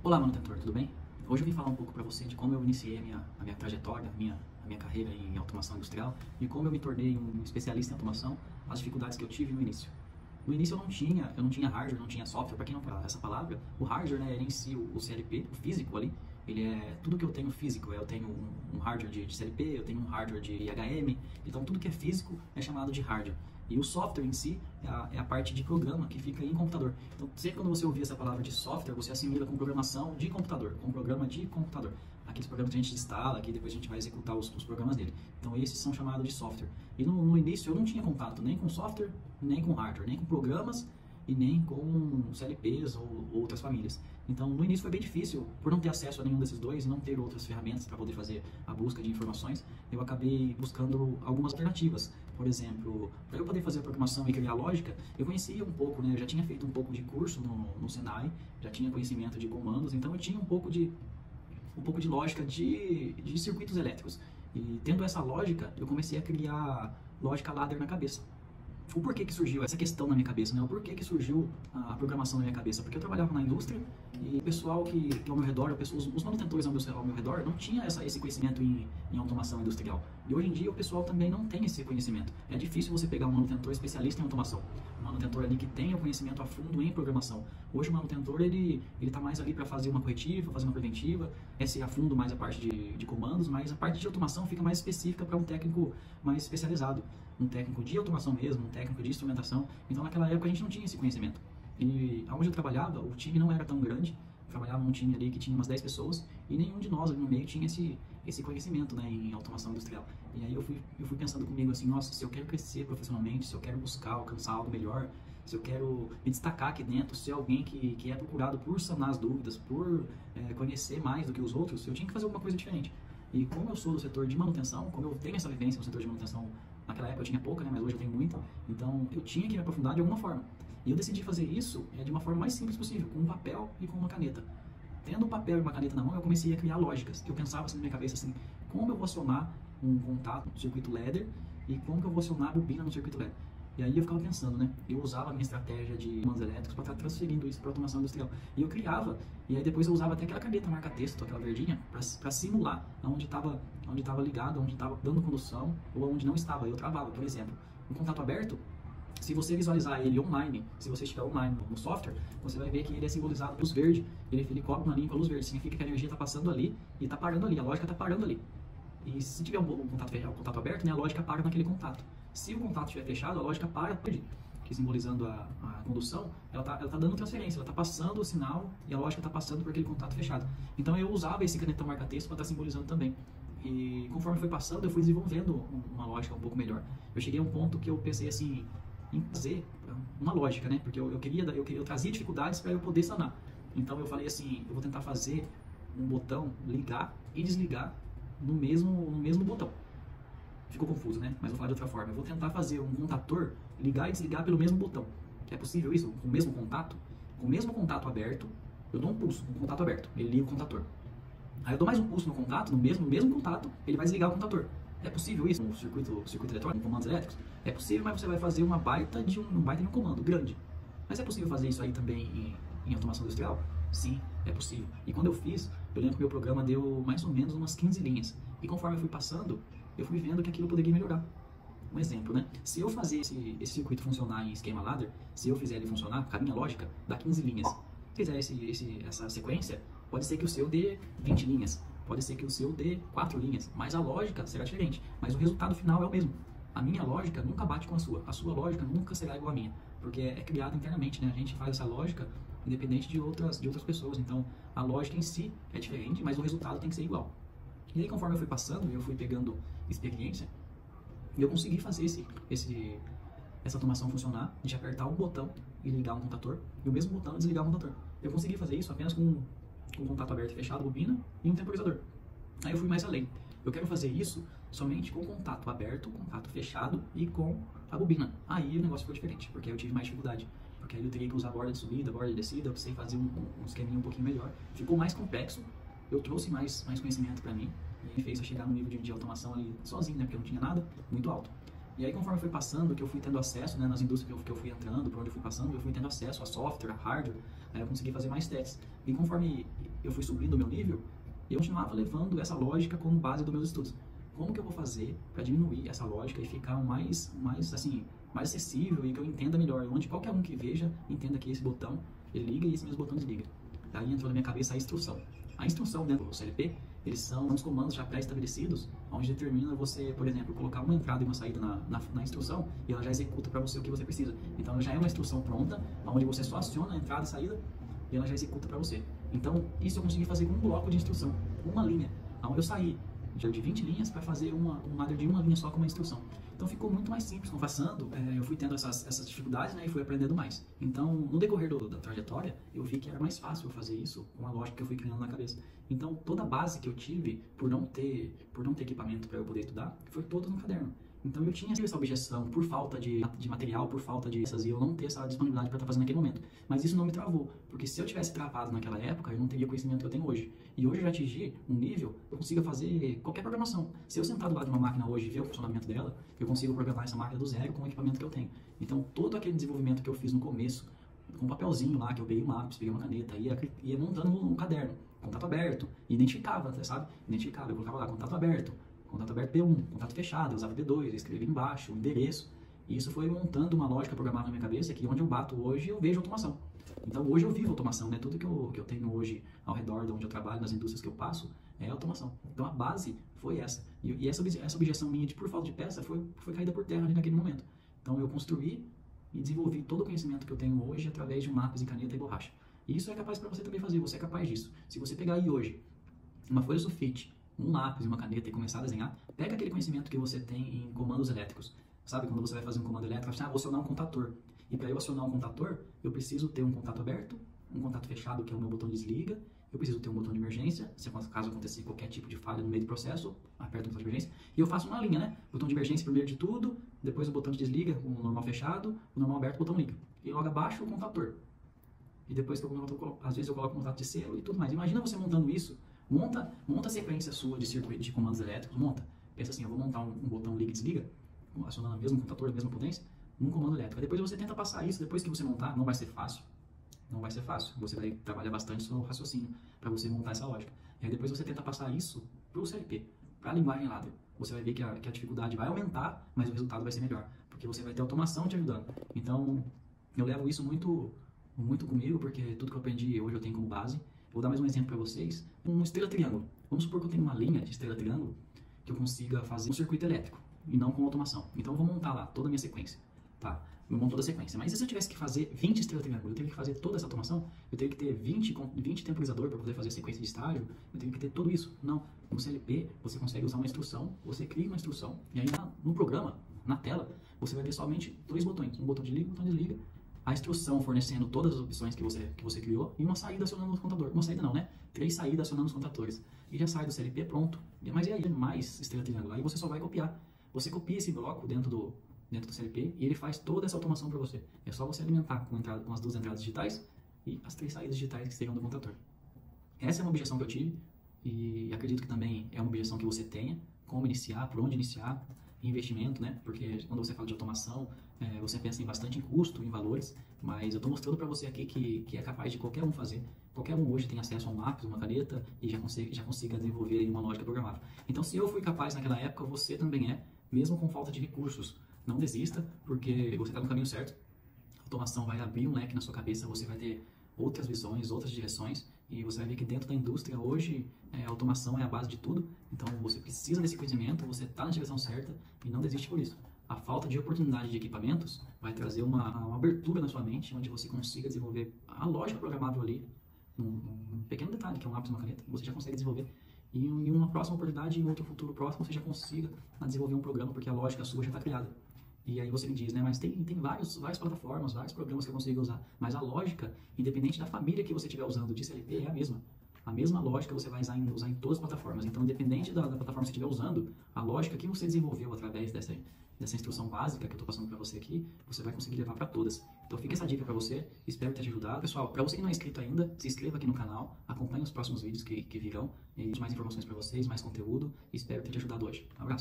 Olá, manutentor, tudo bem? Hoje eu vim falar um pouco para você de como eu iniciei a minha trajetória, a minha carreira em automação industrial e como eu me tornei um especialista em automação, as dificuldades que eu tive no início. No início eu não tinha hardware, não tinha software, para quem não fala essa palavra, o hardware, né, ele em si, o CLP, o físico ali, ele é tudo que eu tenho físico, eu tenho um hardware de CLP, eu tenho um hardware de IHM, então tudo que é físico é chamado de hardware. E o software em si é a parte de programa que fica em computador. Então, sempre quando você ouvir essa palavra de software, você assimila com programação de computador, com programa de computador. Aqueles programas que a gente instala, que depois a gente vai executar os programas dele. Então, esses são chamados de software. E no início eu não tinha contato nem com software, nem com hardware, nem com programas e nem com CLPs ou outras famílias. Então, no início foi bem difícil, por não ter acesso a nenhum desses dois e não ter outras ferramentas para poder fazer a busca de informações, eu acabei buscando algumas alternativas. Por exemplo, para eu poder fazer a programação e criar lógica, eu conhecia um pouco, né? Eu já tinha feito um pouco de curso no Senai, já tinha conhecimento de comandos, então eu tinha um pouco de lógica de circuitos elétricos. E tendo essa lógica, eu comecei a criar lógica ladder na cabeça. O porquê que surgiu essa questão na minha cabeça, né? O porquê que surgiu a programação na minha cabeça? Porque eu trabalhava na indústria e o pessoal que ao meu redor, os manutentores ao meu redor, não tinha esse conhecimento em automação industrial. E hoje em dia o pessoal também não tem esse conhecimento. É difícil você pegar um manutentor especialista em automação. Um manutentor ali que tenha o conhecimento a fundo em programação. Hoje o manutentor, ele tá mais ali para fazer uma corretiva, fazer uma preventiva, se a fundo mais a parte de comandos, mas a parte de automação fica mais específica para um técnico mais especializado. Um técnico de automação mesmo, um técnico de instrumentação. Então naquela época a gente não tinha esse conhecimento. E onde eu trabalhava, o time não era tão grande. Eu trabalhava num time ali que tinha umas 10 pessoas e nenhum de nós ali no meio tinha esse conhecimento, né, em automação industrial. E aí eu fui pensando comigo assim, nossa, se eu quero crescer profissionalmente, se eu quero buscar alcançar algo melhor, se eu quero me destacar aqui dentro, ser alguém que é procurado por sanar as dúvidas, por conhecer mais do que os outros, eu tinha que fazer alguma coisa diferente. E como eu sou do setor de manutenção, como eu tenho essa vivência no setor de manutenção, naquela época eu tinha pouca, né, mas hoje eu tenho muita, então eu tinha que me aprofundar de alguma forma. E eu decidi fazer isso de uma forma mais simples possível, com um papel e com uma caneta. Tendo um papel e uma caneta na mão, eu comecei a criar lógicas. Eu pensava assim na minha cabeça assim, como eu vou acionar um contato no circuito ladder e como que eu vou acionar a bobina no circuito ladder. E aí eu ficava pensando, né? Eu usava a minha estratégia de comandos elétricos para estar transferindo isso para automação industrial. E eu criava, e aí depois eu usava até aquela caneta marca-texto, aquela verdinha, para simular onde estava ligado, onde estava dando condução ou onde não estava. Eu travava, por exemplo, um contato aberto. Se você visualizar ele online, se você estiver online no software, você vai ver que ele é simbolizado por luz verde. Ele cobre uma linha com a luz verde. Significa que a energia está passando ali e está parando ali. A lógica está parando ali. E se tiver um contato aberto, né, a lógica para naquele contato. Se o contato estiver fechado, a lógica para, que simbolizando a condução, ela tá dando transferência, ela está passando o sinal e a lógica está passando por aquele contato fechado. Então eu usava esse canetão marca-texto para estar simbolizando também. E conforme foi passando, eu fui desenvolvendo uma lógica um pouco melhor. Eu cheguei a um ponto que eu pensei assim, em fazer uma lógica, né? Porque eu trazia dificuldades para eu poder sanar. Então eu falei assim, eu vou tentar fazer um botão ligar e desligar no mesmo botão. Ficou confuso, né? Mas vou falar de outra forma. Eu vou tentar fazer um contator ligar e desligar pelo mesmo botão. É possível isso? Com o mesmo contato? Com o mesmo contato aberto, eu dou um pulso no contato aberto. Ele liga o contator. Aí eu dou mais um pulso no contato, no mesmo contato, ele vai desligar o contator. É possível isso no circuito eletrônico, com comandos elétricos? É possível, mas você vai fazer um baita de um comando grande. Mas é possível fazer isso aí também em automação industrial? Sim, é possível. E quando eu fiz, eu lembro que meu programa deu mais ou menos umas 15 linhas. E conforme eu fui passando, eu fui vendo que aquilo poderia melhorar. Um exemplo, né? Se eu fazer esse circuito funcionar em esquema ladder, se eu fizer ele funcionar com a minha lógica, dá 15 linhas. Se fizer essa sequência, pode ser que o seu dê 20 linhas. Pode ser que o seu dê 4 linhas, mas a lógica será diferente. Mas o resultado final é o mesmo. A minha lógica nunca bate com a sua lógica nunca será igual à minha, porque é criada internamente, né? A gente faz essa lógica independente de outras pessoas, então a lógica em si é diferente, mas o resultado tem que ser igual. E aí conforme eu fui passando, eu fui pegando experiência, e eu consegui fazer essa automação funcionar, de apertar um botão e ligar um contator, e o mesmo botão desligar um contator. Eu consegui fazer isso apenas com contato aberto e fechado, bobina e um temporizador. Aí eu fui mais além. Eu quero fazer isso somente com contato aberto, contato fechado e com a bobina. Aí o negócio ficou diferente, porque aí eu tive mais dificuldade. Porque aí eu teria que usar borda de subida, borda de descida, eu precisei fazer um esqueminha um pouquinho melhor. Ficou mais complexo, eu trouxe mais conhecimento para mim e me fez chegar no nível de automação ali sozinho, né? Porque eu não tinha nada muito alto. E aí conforme foi passando, que eu fui tendo acesso, né, nas indústrias que eu fui entrando, por onde eu fui passando, eu fui tendo acesso a software, a hardware, aí eu consegui fazer mais testes. E conforme eu fui subindo o meu nível, e eu continuava levando essa lógica como base dos meus estudos. Como que eu vou fazer para diminuir essa lógica e ficar mais acessível e que eu entenda melhor, onde qualquer um que veja entenda que esse botão ele liga e esse mesmo botão desliga. Daí entrou na minha cabeça a instrução. A instrução dentro do CLP, eles são uns comandos já pré-estabelecidos, onde determina você, por exemplo, colocar uma entrada e uma saída na instrução e ela já executa para você o que você precisa. Então já é uma instrução pronta, onde você só aciona a entrada e saída e ela já executa para você. Então isso eu consegui fazer com um bloco de instrução, uma linha, onde eu saí de 20 linhas para fazer um ladder de uma linha só com uma instrução. Então ficou muito mais simples. Passando, eu fui tendo essas dificuldades, né, e fui aprendendo mais. Então, no decorrer da trajetória, eu vi que era mais fácil eu fazer isso com a lógica que eu fui criando na cabeça. Então, toda a base que eu tive, por não ter equipamento para eu poder estudar, foi toda no caderno. Então, eu tinha essa objeção por falta de material, por falta de essas, e eu não ter essa disponibilidade para estar fazendo naquele momento. Mas isso não me travou, porque se eu tivesse travado naquela época, eu não teria o conhecimento que eu tenho hoje. E hoje eu já atingi um nível, eu consigo fazer qualquer programação. Se eu sentar do lado de uma máquina hoje e ver o funcionamento dela, eu consigo programar essa máquina do zero com o equipamento que eu tenho. Então, todo aquele desenvolvimento que eu fiz no começo, com um papelzinho lá, que eu peguei um lápis, peguei uma caneta, ia montando no caderno, contato aberto, e identificava, sabe? Identificava, eu colocava lá, contato aberto P1, contato fechado, eu usava P2, eu escrevia embaixo, o endereço. E isso foi montando uma lógica programada na minha cabeça, que onde eu bato hoje, eu vejo automação. Então hoje eu vivo automação, né? Tudo que eu tenho hoje ao redor de onde eu trabalho, nas indústrias que eu passo, é automação. Então a base foi essa. E essa objeção minha de por falta de peça foi caída por terra ali naquele momento. Então eu construí e desenvolvi todo o conhecimento que eu tenho hoje através de um lápis e caneta e borracha. E isso é capaz para você também fazer, você é capaz disso. Se você pegar aí hoje uma folha sulfite, um lápis e uma caneta e começar a desenhar, pega aquele conhecimento que você tem em comandos elétricos. Sabe, quando você vai fazer um comando elétrico, você vou acionar um contator. E para eu acionar um contator, eu preciso ter um contato aberto, um contato fechado, que é o meu botão de desliga, eu preciso ter um botão de emergência, se caso acontecer qualquer tipo de falha no meio do processo, aperto o botão de emergência, e eu faço uma linha, né? Botão de emergência primeiro de tudo, depois o botão de desliga, o normal fechado, o normal aberto, o botão liga. E logo abaixo o contator. E depois que eu coloco, às vezes eu coloco o contato de selo e tudo mais. Imagina você montando isso. Monta a sequência sua de circuito de comandos elétricos, monta. Pensa assim, eu vou montar um botão liga e desliga, acionando o mesmo contator, a mesma potência, num comando elétrico. Depois você tenta passar isso, depois que você montar, não vai ser fácil. Não vai ser fácil. Você vai trabalhar bastante seu raciocínio para você montar essa lógica. E aí depois você tenta passar isso para o CLP, para a linguagem ladder. Você vai ver que a dificuldade vai aumentar, mas o resultado vai ser melhor, porque você vai ter automação te ajudando. Então, eu levo isso muito comigo, porque tudo que eu aprendi hoje eu tenho como base. Vou dar mais um exemplo para vocês. Um estrela-triângulo. Vamos supor que eu tenho uma linha de estrela-triângulo que eu consiga fazer um circuito elétrico e não com automação. Então eu vou montar lá toda a minha sequência. Tá? Eu monto toda a sequência. Mas e se eu tivesse que fazer 20 estrela-triângulo? Eu teria que fazer toda essa automação? Eu teria que ter 20 temporizador para poder fazer sequência de estágio? Eu teria que ter tudo isso? Não. No CLP você consegue usar uma instrução, você cria uma instrução e aí no programa, na tela, você vai ver somente dois botões. Um botão de liga e um botão de desliga. A instrução fornecendo todas as opções que você criou e uma saída acionando o contador. Uma saída não, né? 3 saídas acionando os contadores. E já sai do CLP pronto. Mas e aí? Mais estrela triângulo. Aí você só vai copiar. Você copia esse bloco dentro do CLP e ele faz toda essa automação para você. É só você alimentar com as 2 entradas digitais e as 3 saídas digitais que seriam do contador. Essa é uma objeção que eu tive e acredito que também é uma objeção que você tenha. Como iniciar, por onde iniciar, investimento, né? Porque quando você fala de automação, você pensa bastante em custo, em valores, mas eu estou mostrando para você aqui que é capaz de qualquer um fazer. Qualquer um hoje tem acesso a um lápis, uma caneta e já consiga desenvolver aí uma lógica programável. Então, se eu fui capaz naquela época, você também é, mesmo com falta de recursos. Não desista, porque você está no caminho certo. A automação vai abrir um leque na sua cabeça, você vai ter outras visões, outras direções, e você vai ver que dentro da indústria hoje a automação é a base de tudo. Então você precisa desse conhecimento, você está na direção certa e não desiste por isso. A falta de oportunidade de equipamentos vai trazer uma abertura na sua mente, onde você consiga desenvolver a lógica programável ali, um pequeno detalhe, que é um lápis e uma caneta, você já consegue desenvolver. E em uma próxima oportunidade, em outro futuro próximo, você já consiga desenvolver um programa, porque a lógica sua já está criada. E aí você me diz, né, mas tem várias plataformas, vários programas que eu consigo usar, mas a lógica, independente da família que você estiver usando de CLP, é a mesma. A mesma lógica você vai usar em todas as plataformas. Então, independente da plataforma que você estiver usando, a lógica que você desenvolveu através dessa instrução básica que eu estou passando para você aqui, você vai conseguir levar para todas. Então, fica essa dica para você, espero ter te ajudado. Pessoal, para você que não é inscrito ainda, se inscreva aqui no canal, acompanhe os próximos vídeos que virão, e mais informações para vocês, mais conteúdo, espero ter te ajudado hoje. Um abraço.